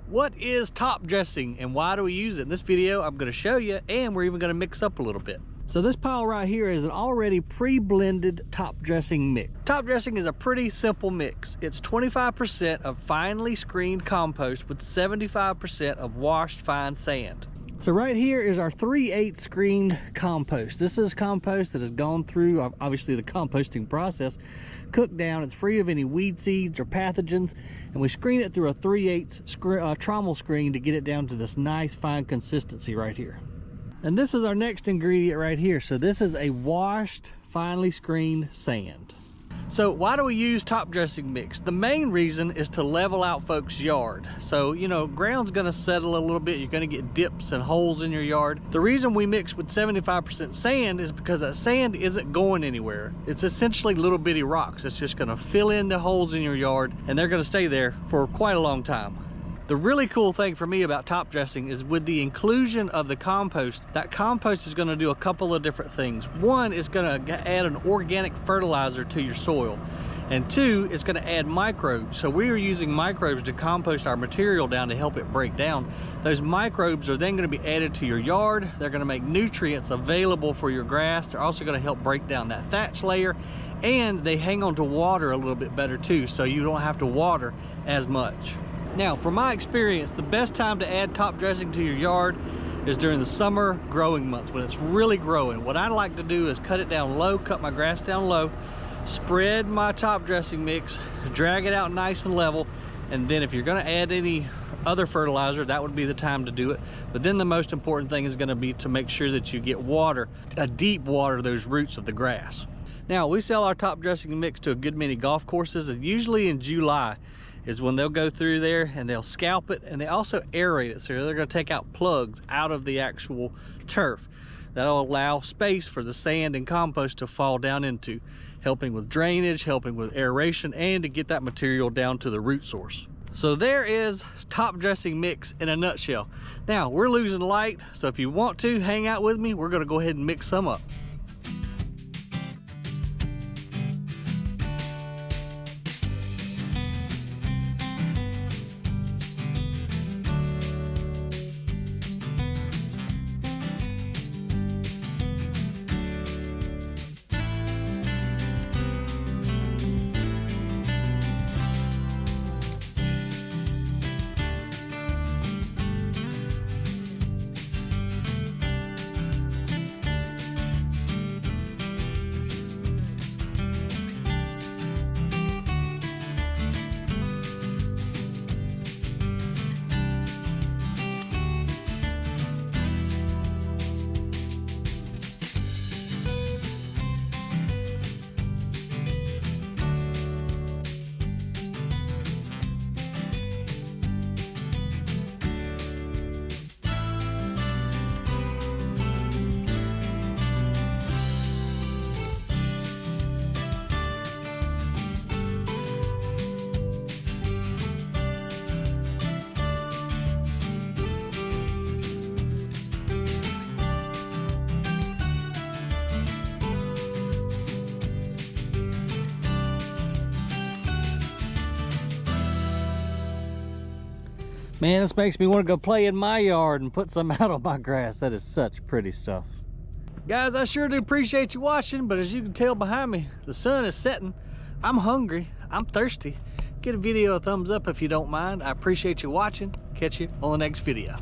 What is top dressing and why do we use it? In this video, I'm going to show you, and we're even going to mix up a little bit. So this pile right here is an already pre-blended top dressing mix. Top dressing is a pretty simple mix. It's 25% of finely screened compost with 75% of washed fine sand. So right here is our 3/8 screened compost. This is compost that has gone through obviously the composting process, cooked down. It's free of any weed seeds or pathogens, and we screen it through a 3/8 trommel screen to get it down to this nice fine consistency right here. And this is our next ingredient right here. So this is a washed, finely screened sand. So why do we use top dressing mix? The main reason is to level out folks' yard. So, you know, ground's gonna settle a little bit. You're gonna get dips and holes in your yard. The reason we mix with 75% sand is because that sand isn't going anywhere. It's essentially little bitty rocks. It's just gonna fill in the holes in your yard, and they're gonna stay there for quite a long time. The really cool thing for me about top dressing is with the inclusion of the compost, that compost is going to do a couple of different things. One, it's going to add an organic fertilizer to your soil. And two, it's going to add microbes. So we are using microbes to compost our material down to help it break down. Those microbes are then going to be added to your yard. They're going to make nutrients available for your grass. They're also going to help break down that thatch layer. And they hang on to water a little bit better too, so you don't have to water as much. Now, from my experience, the best time to add top dressing to your yard is during the summer growing months when it's really growing. What I like to do is cut it down low, cut my grass down low, spread my top dressing mix, drag it out nice and level, and then if you're gonna add any other fertilizer, that would be the time to do it. But then the most important thing is gonna be to make sure that you get water, a deep water, those roots of the grass. Now, we sell our top dressing mix to a good many golf courses, and usually in July is when they'll go through there and they'll scalp it, and they also aerate it. So they're gonna take out plugs out of the actual turf. That'll allow space for the sand and compost to fall down into, helping with drainage, helping with aeration, and to get that material down to the root source. So there is top dressing mix in a nutshell. Now, we're losing light, so if you want to hang out with me, we're gonna go ahead and mix some up. Man, this makes me want to go play in my yard and put some out on my grass. That is such pretty stuff. Guys, I sure do appreciate you watching, but as you can tell behind me, the sun is setting. I'm hungry, I'm thirsty. Give a video a thumbs up if you don't mind. I appreciate you watching. Catch you on the next video.